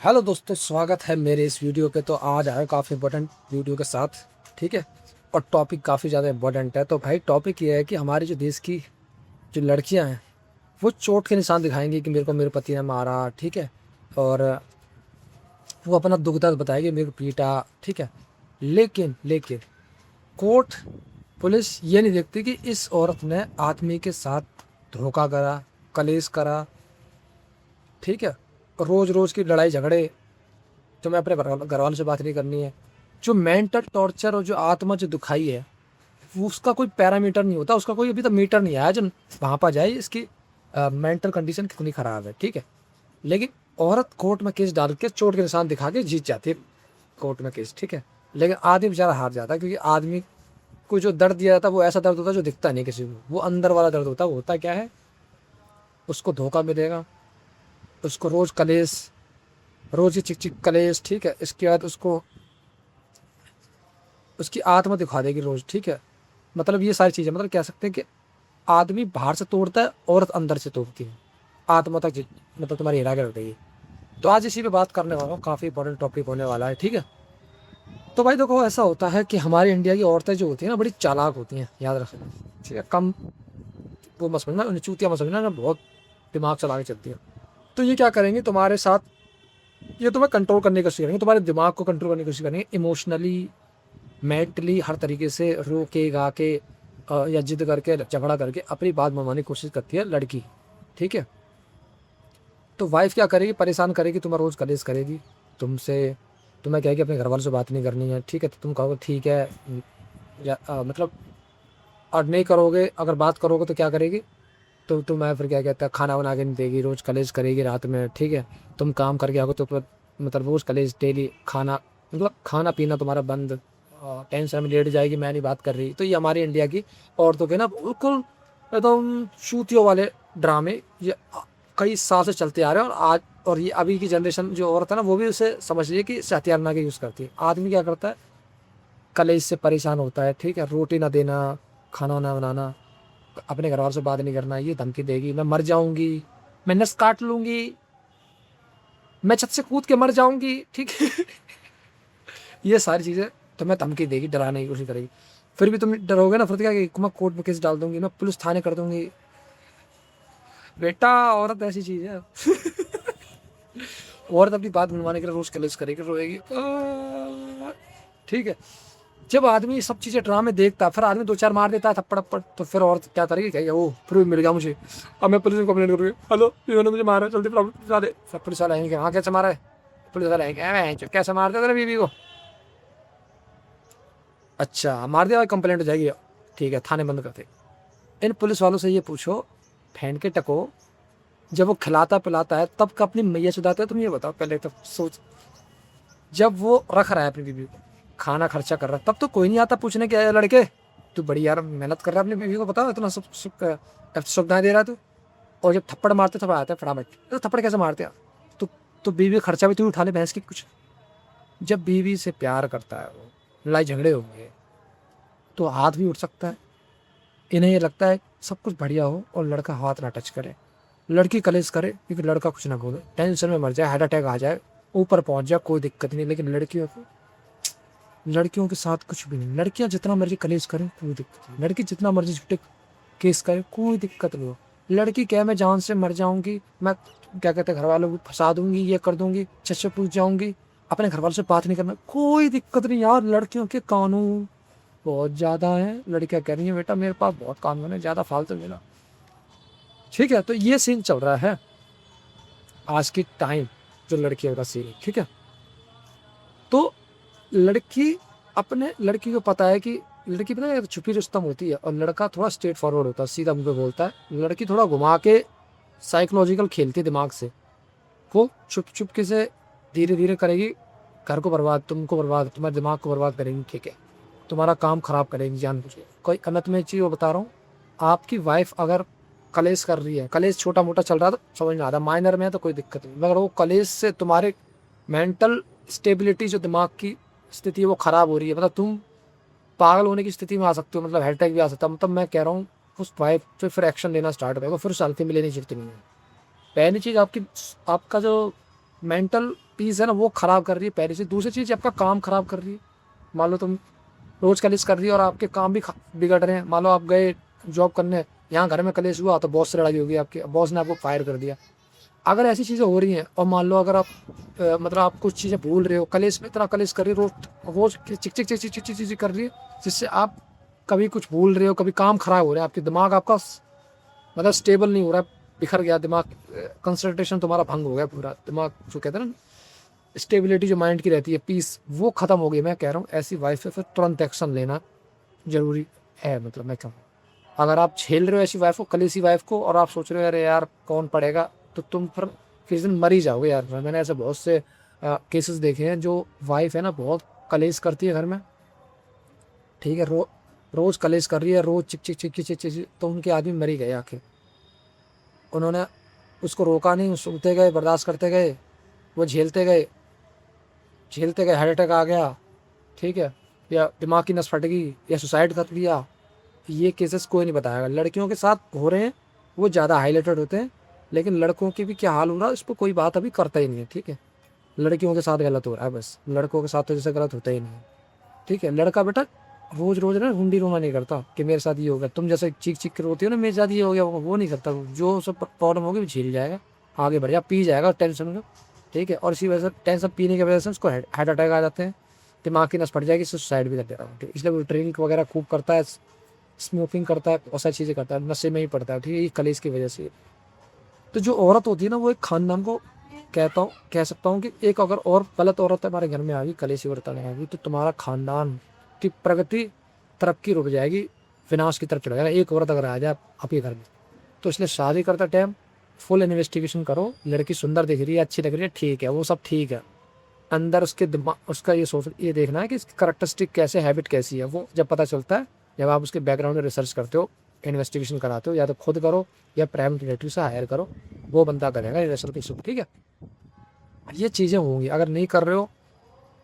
Hello दोस्तों, स्वागत है मेरे इस वीडियो पे। तो आज आया काफ़ी इम्पोर्टेंट वीडियो के साथ, ठीक है। और टॉपिक काफ़ी ज़्यादा इम्पोर्टेंट है। तो भाई टॉपिक ये है कि हमारे जो देश की जो लड़कियां हैं वो चोट के निशान दिखाएंगी कि मेरे को मेरे पति ने मारा, ठीक है। और वो अपना दुख दर्द बताएगी, मेरे को पीटा, ठीक है। लेकिन लेकिन कोर्ट, पुलिस ये नहीं देखती कि इस औरत ने आदमी के साथ धोखा करा, कलेश करा, ठीक है। रोज़ रोज़ की लड़ाई झगड़े, तो मैं अपने घर वालों से बात नहीं करनी है। जो मेंटल टॉर्चर और जो आत्मा जो दुखाई है, वो उसका कोई पैरामीटर नहीं होता, उसका कोई अभी तक मीटर नहीं आया जो वहाँ पर जाए इसकी मेंटल कंडीशन कितनी ख़राब है, ठीक है। लेकिन औरत कोर्ट में केस डाल के चोट के निशान दिखा के जीत जाती है कोर्ट में केस, ठीक है। लेकिन आदमी बेचारा हार जाता है, क्योंकि आदमी को जो दर्द दिया जाता है वो ऐसा दर्द होता है जो दिखता नहीं किसी को। वो अंदर वाला दर्द होता है। वो होता क्या है, उसको धोखा मिलेगा, उसको रोज़ कलेश, रोज़ ही चिक चिक कलेश, ठीक है। इसके बाद उसको उसकी आत्मा दिखा देगी रोज़, ठीक है। मतलब ये सारी चीज़ें, मतलब कह सकते हैं कि आदमी बाहर से तोड़ता है, औरत अंदर से तोड़ती है। आत्मा तक मतलब तुम्हारी हिला के रख देगी। तो आज इसी पे बात करने वाला हूँ, काफ़ी इंपॉर्टेंट टॉपिक होने वाला है, ठीक है। तो भाई देखो, ऐसा होता है कि हमारी इंडिया की औरतें जो होती हैं ना, बड़ी चालाक होती हैं, याद रखना, ठीक है। कम वो मत समझना, उन्हें चूतिया मत समझना ना, बहुत दिमाग चला के चलती हैं। तो ये क्या करेंगे तुम्हारे साथ, ये तुम्हें कंट्रोल करने की कोशिश करेंगे, तुम्हारे दिमाग को कंट्रोल करने की कोशिश करेंगे, इमोशनली, मेंटली, हर तरीके से रोके गा के या जिद करके, झगड़ा करके अपनी बात मनवाने की कोशिश करती है लड़की, ठीक है। तो वाइफ क्या करेगी, परेशान करेगी, तुम्हें रोज़ कलेश करेगी तुमसे, तुम्हें कहेगी अपने घर वालों से बात नहीं करनी है, ठीक है। तो तुम कहोगे ठीक है, या मतलब, और नहीं करोगे, अगर बात करोगे तो क्या करेगी, तो तुम्हें फिर क्या कहता है, खाना बना के नहीं देगी, रोज़ कलेश करेगी रात में, ठीक है। तुम काम करके आओगे तो फिर मतलब रोज़ कलेश, डेली खाना, मतलब खाना पीना तुम्हारा बंद, टेंशन में लेट जाएगी, मैं नहीं बात कर रही। तो ये हमारी इंडिया की औरतों के ना बिल्कुल एकदम चूतियों वाले ड्रामे, ये कई साल से चलते आ रहे हैं। और आज, और ये अभी की जनरेशन जो औरत है ना, वो भी उसे समझ रही है कि इससे हथियार ना के यूज़ करती है। आदमी क्या करता है, कलेश से परेशान होता है, ठीक है। रोटी ना देना, खाना ना बनाना, अपने घर वालों से बात नहीं करना, ये धमकी देगी, मैं मर जाऊंगी, मैं नस काट लूंगी, मैं छत से कूद के मर जाऊंगी, ठीक है। ये सारी चीज़ें तुम्हें धमकी देगी, डराने की कोशिश करेगी। फिर भी तुम डरोगे ना, फिर तो क्या कहेगी, मैं कोर्ट में केस डाल दूंगी, मैं पुलिस थाने कर दूंगी। बेटा, औरत ऐसी चीज़ है। औरत अपनी बात मनवाने के लिए रोज कलेश करेगी, रोएगी, ठीक है। जब आदमी सब चीज़ें ड्रामे देखता है, फिर आदमी दो चार मार देता है थप्पड़ थप्पड़, तो फिर औरत क्या करेगी, कहेगी ओ प्रूफ मिल गया मुझे, अब मैं पुलिस में कंप्लेंट करूँगी, हेलो इन्होंने मुझे मारा, जल्दी पुलिस वाले। सब पुलिस वाले आएंगे, हाँ कैसे मारा है, पुलिस वाले आएंगे, कैसे मार दिया तेरे बीवी को, अच्छा मार दिया, कंप्लेंट हो जाएगी, ठीक है थाने बंद करते। इन पुलिस वालों से ये पूछो, फैन के टको, जब वो खिलाता पिलाता है तब का अपनी मैया चुदाता है, तुम ये बताओ पहले तो सोच। जब वो रख रहा है अपनी बीवी को, खाना खर्चा कर रहा है, तब तो कोई नहीं आता पूछने के, आया लड़के तू बड़ी यार मेहनत कर रहा है अपनी बीवी को, बता इतना सब सुविधाएं दे रहा है तू। और जब थप्पड़ मारते तब आता है फटाफट, तो थप्पड़ कैसे मारते हैं, तो बीवी का खर्चा भी तू उठा ले भैंस की कुछ। जब बीवी से प्यार करता है वो, लड़ाई झगड़े होंगे तो हाथ भी उठ सकता है। इन्हें ये लगता है सब कुछ बढ़िया हो और लड़का हाथ ना टच करे, लड़की कलेश करे, क्योंकि लड़का कुछ ना बोले, टेंशन में मर जाए, हार्ट अटैक आ जाए, ऊपर पहुंच जाए, कोई दिक्कत नहीं। लेकिन लड़कियों के साथ कुछ भी नहीं। लड़कियां जितना मर्जी कलेश करें कोई दिक्कत नहीं, लड़की जितना मर्जी झूठे केस करे कोई दिक्कत नहीं हो। लड़की क्या, मैं जान से मर जाऊंगी, मैं क्या कहते हैं घर वालों को फंसा दूंगी, ये कर दूंगी, छत पूछ जाऊंगी, अपने घर वालों से बात नहीं करना, कोई दिक्कत नहीं यार। लड़कियों के कानून बहुत ज़्यादा है। लड़कियां कह रही हैं बेटा मेरे पास बहुत कानून है, ज़्यादा फालतू मिला, ठीक है। तो ये सीन चल रहा है आज की टाइम, जो लड़कियों का सीन है, ठीक है। तो लड़की, अपने लड़की को पता है कि लड़की, पता है छुपी रुस्तम होती है, और लड़का थोड़ा स्ट्रेट फॉरवर्ड होता है, सीधा मुंह पे बोलता है। लड़की थोड़ा घुमा के साइकोलॉजिकल खेलती है दिमाग से, वो चुप चुप के से धीरे धीरे करेगी, घर को बर्बाद, तुमको बर्बाद, तुम्हारे दिमाग को बर्बाद करेंगी, ठीक है। तुम्हारा काम खराब करेंगी जान बुझे। कोई गलत में चीज़ वो बता रहा हूँ, आपकी वाइफ अगर कलेश कर रही है, कलेश छोटा मोटा चल रहा है तो समझ में आता है, माइनर में है तो कोई दिक्कत नहीं, मगर वो कलेश से तुम्हारे मेंटल स्टेबिलिटी, जो दिमाग की स्थिति है वो खराब हो रही है, मतलब तुम पागल होने की स्थिति में आ सकते हो, मतलब हेड अटैक भी आ सकता है। मतलब मैं कह रहा हूँ उस वाइफ पे फिर एक्शन लेना स्टार्ट करेगा, फिर सेल्फी में लेनी चाहिए नहीं है। पहली चीज़ आपकी, आपका जो मेंटल पीस है ना वो ख़राब कर रही है पहले से। दूसरी चीज़ आपका काम ख़राब कर रही है। मान लो तुम रोज़ कलेश कर रही है और आपके काम भी बिगड़ रहे हैं। मान लो आप गए जॉब करने, यहाँ घर में कलेश हुआ तो बॉस से लड़ाई होगी, आपके बॉस ने आपको फायर कर दिया। अगर ऐसी चीज़ें हो रही हैं और मान लो अगर आप मतलब आप कुछ चीज़ें भूल रहे हो, कलेश में इतना कलेश कर रही हो, रोज रोज चिक चिक चिक चिक चिक चिक चिक कर रही है, जिससे आप कभी कुछ भूल रहे हो, कभी काम खराब हो रहा है, आपके दिमाग आपका मतलब स्टेबल नहीं हो रहा है, बिखर गया दिमाग, कंसंट्रेशन तुम्हारा भंग हो गया पूरा, दिमाग जो कहते हैं ना स्टेबिलिटी जो माइंड की रहती है, पीस वो खत्म हो गई। मैं कह रहा हूँ ऐसी वाइफ पे फिर तुरंत एक्शन लेना जरूरी है। मतलब मैं कहूँ अगर आप झेल रहे हो ऐसी वाइफ को, कलेसी वाइफ को, और आप सोच रहे हो अरे यार कौन पढ़ेगा, तो तुम फिर किसी दिन मर ही जाओगे यार। मैंने ऐसे बहुत से केसेस देखे हैं जो वाइफ है ना बहुत कलेश करती है घर में, ठीक है, रोज कलेश कर रही है, रोज चिक चिक चिक चिक चिक चिक, तो उनके आदमी मर ही गए आखिर। उन्होंने उसको रोका नहीं, सुनते गए, बर्दाश्त करते गए, वो झेलते गए झेलते गए, हार्ट अटैक आ गया, ठीक है, या दिमाग की नस फट गई, या सुसाइड कर लिया। ये केसेस कोई नहीं बताएगा। लड़कियों के साथ हो रहे हैं वो ज़्यादा हाईलाइटेड होते हैं, लेकिन लड़कों की भी क्या हाल हो रहा है इस पर कोई बात अभी करता ही नहीं है, ठीक है। लड़कियों के साथ गलत हो रहा है बस, लड़कों के साथ तो जैसे गलत होता ही नहीं है, ठीक है। लड़का बेटा रोज रोज ना हुंडी रोना नहीं करता कि मेरे साथ ये हो गया, तुम जैसे चीख चीख कर रोती हो ना मेरे साथ ये हो गया, वो नहीं करता। जो सब प्रॉब्लम होगी वो झेल जाएगा, आगे बढ़ जा, पी जाएगा टेंशन में, ठीक है। और इसी वजह से टेंशन पीने की वजह से उसको हार्ट अटैक आ जाते हैं, दिमाग की नस फट जाएगी, सुसाइड भी कर देता है। इसलिए वो ड्रिंक वगैरह खूब करता है, स्मोकिंग करता है, बहुत सारी चीज़ें करता है, नशे में ही पड़ता है, ठीक है, ये कलेश की वजह से। तो जो औरत होती है ना वो एक खानदान को कह सकता हूँ कि एक अगर और गलत औरत हमारे घर में आ गई, कलेशी औरत आ गई, तो तुम्हारा खानदान की प्रगति तरक्की रुक जाएगी, विनाश की तरफ चला जाएगा। एक औरत अगर आ जाए आपके घर में, तो इसलिए शादी करते टाइम फुल इन्वेस्टिगेशन करो। लड़की सुंदर दिख रही है, अच्छी लग रही है, ठीक है, वो सब ठीक है, अंदर उसके दिमाग उसका ये देखना है कि इसकी करैक्टरिस्टिक कैसे, हैबिट कैसी है, वो जब पता चलता है, जब आप उसके बैकग्राउंड में रिसर्च करते हो, इन्वेस्टिगेशन कराते हो, या तो खुद करो या प्राइवेट डिटेक्टिव से हायर करो, वो बंदा करेगा इन्वेस्टिगेशन, ठीक है। ये चीज़ें होंगी, अगर नहीं कर रहे हो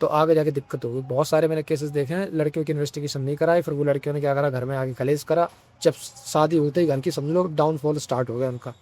तो आगे जाके दिक्कत होगी। बहुत सारे मैंने केसेस देखे हैं, लड़कियों की इन्वेस्टिगेशन नहीं कराई, फिर वो लड़कियों ने क्या करा, घर में आके कलेश करा, जब शादी होते ही घर की समझ लो डाउनफॉल स्टार्ट हो गया उनका,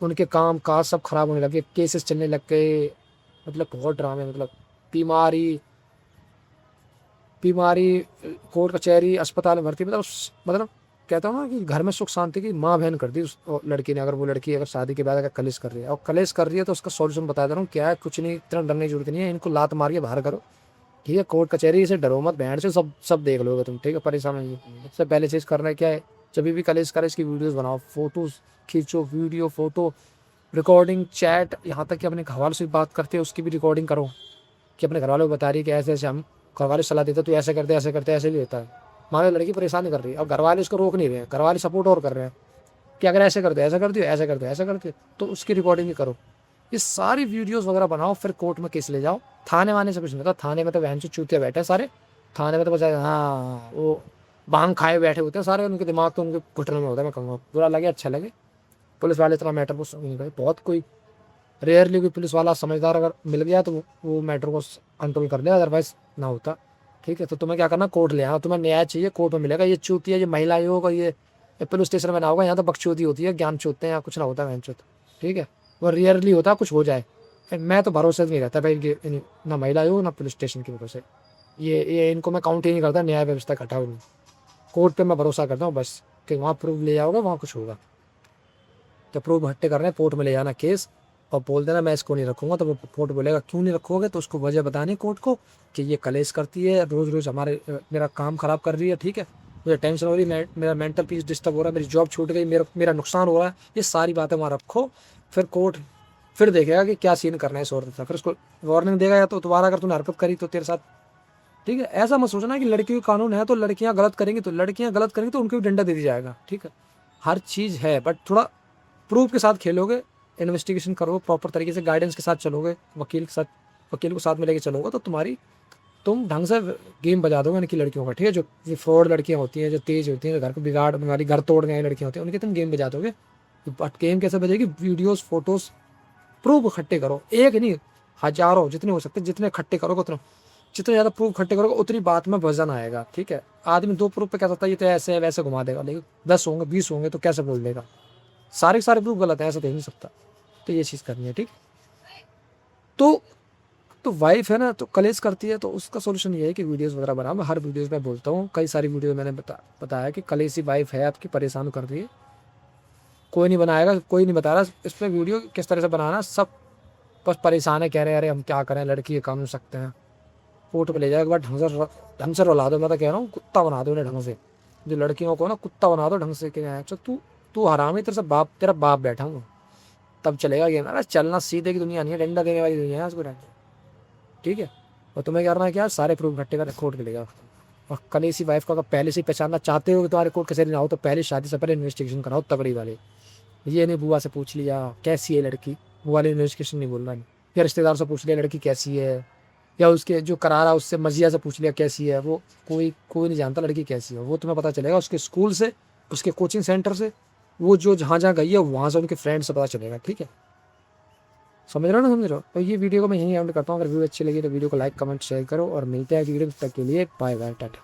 उनके काम काज सब खराब होने लगे, केसेस चलने लग गए, मतलब बहुत ड्रामे, मतलब बीमारी बीमारी कोर्ट कचहरी अस्पताल में भर्ती, मतलब कहता हूँ ना कि घर में सुख शांति की माँ बहन कर दी उस लड़की ने। अगर वो लड़की अगर शादी के बाद अगर कलेश कर रही है, और कलेश कर रही है, तो उसका सॉल्यूशन बता दे रहा हूँ क्या है, कुछ नहीं, इतना डरने की जरूरत नहीं है, इनको लात मार के बाहर करो, ठीक है। कोर्ट कचहरी से डरो मत, बहन से सब देख लोगे तुम, ठीक है, परेशान नहीं। सबसे पहले चीज़ करना है क्या है, जब भी कलेश करे इसकी वीडियोज़ बनाओ, फोटोज़ खींचो, वीडियो फोटो रिकॉर्डिंग चैट, यहाँ तक कि अपने घरवालों से बात करते हैं उसकी भी रिकॉर्डिंग करो, कि अपने घरवालों को बता रही है कि ऐसे ऐसे हम, घरवाले सलाह देते तो ऐसे करते ऐसे करते, ऐसे भी होता है। मान लो लड़की परेशानी कर रही है और घरवाले उसको रोक नहीं रहे हैं, घरवाले सपोर्ट और कर रहे हैं कि अगर ऐसे करते ऐसा करती हो, ऐसा करते ऐसा करते, तो उसकी रिकॉर्डिंग भी करो। ये सारी वीडियोस वगैरह बनाओ, फिर कोर्ट में केस ले जाओ। थाने वाने से कुछ नहीं होता, थाने में तो बहन से चूतिया बैठे हैं सारे, थाने में तो बस हाँ वो भांग खाए बैठे होते हैं सारे, उनके दिमाग तो उनके घुटने में होता है। मैं कहूँगा बुरा लगे अच्छा लगे, पुलिस वाले इतना मैटर को नहीं गए, बहुत कोई रेयरली कोई पुलिस वाला समझदार अगर मिल गया तो वो मैटर को कंट्रोल कर ले, अदरवाइज ना होता, ठीक है। तो तुम्हें क्या करना, कोर्ट ले आना, तुम्हें न्याय चाहिए कोर्ट में मिलेगा। ये चूतिया, ये महिला आयोग और ये पुलिस स्टेशन में ना होगा, यहाँ तो बकचोदी होती है, ज्ञान चोतते हैं, यहाँ कुछ ना होता है, ठीक है, वो रेयरली होता, कुछ हो जाए। मैं तो भरोसे नहीं रहता भाई ना महिला आयोग ना पुलिस स्टेशन की भरोसे, ये इनको मैं काउंट ही नहीं करता, न्याय व्यवस्था का हटाओ। कोर्ट पे मैं भरोसा करता हूँ बस, कि वहाँ प्रूफ ले जाओगे वहाँ कुछ होगा। तो प्रूफ हट्टे कर रहे हैं, कोर्ट में ले जाना केस और बोल देना मैं इसको नहीं रखूंगा, तो वो कोर्ट बोलेगा क्यों नहीं रखोगे, तो उसको वजह बतानी कोर्ट को कि ये कलेश करती है, रोज़ रोज़ मेरा काम ख़राब कर रही है, ठीक है, मुझे टेंशन हो रही है, मेरा मेंटल पीस डिस्टर्ब हो रहा है, मेरी जॉब छूट गई, मेरा नुकसान हो रहा है। ये सारी बातें वहाँ रखो, फिर कोर्ट फिर देखेगा कि क्या सीन करना है इस औरत का, फिर उसको वार्निंग देगा, या तो दोबारा अगर तूने हरकत करी तो तेरे साथ, ठीक है। ऐसा मत सोचना कि लड़कियों का कानून है तो लड़कियां गलत करेंगी, तो लड़कियां गलत करेंगी तो उनको भी डंडा दे दिया जाएगा, ठीक है। हर चीज़ है, बट थोड़ा प्रूफ के साथ खेलोगे, इन्वेस्टिगेशन करो, प्रॉपर तरीके से गाइडेंस के साथ चलोगे, वकील को साथ में लेके चलोगे, तो तुम ढंग से गेम बजा दोगे इनकी लड़कियों का, ठीक है। जो फ्रॉड लड़कियां होती हैं, जो तेज होती हैं, जो घर को बिगाड़ तुम्हारी घर तोड़ गए लड़कियां होती हैं, उनके तुम गेम बजा दोगे। बट गेम कैसे बजेगी, वीडियोस फोटोज प्रूफ इकट्ठे करो, एक नहीं हजारों, जितने हो सकते जितने इकट्ठे करोगे उतना, जितने ज़्यादा प्रूफ इकट्ठे करोगे उतनी बात में वजन आएगा, ठीक है। आदमी 2 प्रूफ पे क्या सकता है, ये तो ऐसे है वैसे घुमा देगा, लेकिन 10 होंगे 20 होंगे तो कैसे बोल देगा, सारे प्रूफ गलत है ऐसा देख नहीं सकता। तो ये चीज़ करनी है, ठीक। तो तो वाइफ है ना तो कलेश करती है, तो उसका सोल्यूशन ये है कि वीडियोस वगैरह बनाओ। मैं हर वीडियोस में बोलता हूँ, कई सारी वीडियो मैंने बताया कि कलेशी वाइफ है आपकी, परेशान कर रही है, कोई नहीं बनाएगा, कोई नहीं बता रहा इस पर वीडियो किस तरह से बनाना, सब बस परेशान है, कह रहे हैं अरे हम क्या करें, लड़की ये कानून सकते हैं, कोर्ट पे ले जाओ एक बार ढंग से रुला दो। मैं तो कह रहा हूँ कुत्ता बना दो उन्हें ढंग से, जो लड़कियों को ना कुत्ता बना दो ढंग से। क्या अच्छा तू तू हरामी, तेरे से बाप, तेरा बाप बैठा हूँ तब चलेगा गेम। अरे चलना सीधे की दुनिया नहीं है, डंडा देने वाली दुनिया है उसको, ठीक है। और तुम्हें करना है क्या, सारे प्रूफ इकट्ठे कर कोर्ट के ले जाओ। और कलेशी वाइफ को अगर पहले से ही पहचानना चाहते हो कि तुम्हारे कोर्ट कचहरी ना हो, तो पहले शादी से पहले इन्वेस्टिगेशन कराओ तगड़ी वाली। ये नहीं बुआ से पूछ लिया कैसी है लड़की, बुआ वाली इन्वेस्टिगेशन नहीं बोलना है। या रिश्तेदार से पूछ लिया लड़की कैसी है, या उसके जो करा रहा उससे मजिया से पूछ लिया कैसी है, वो कोई कोई नहीं जानता लड़की कैसी है। वो तुम्हें पता चलेगा उसके स्कूल से, उसके कोचिंग सेंटर से, वो जो जहाँ जहाँ गई है वहाँ से, उनके फ्रेंड से पता चलेगा, ठीक है। समझ रहे हो ना, समझ रहे हो। तो ये वीडियो को मैं यहीं एंड करता हूँ। अगर वीडियो अच्छी लगी तो वीडियो को लाइक कमेंट शेयर करो, और मिलते हैं वीडियो तक के लिए, बाय बाय, टाटा।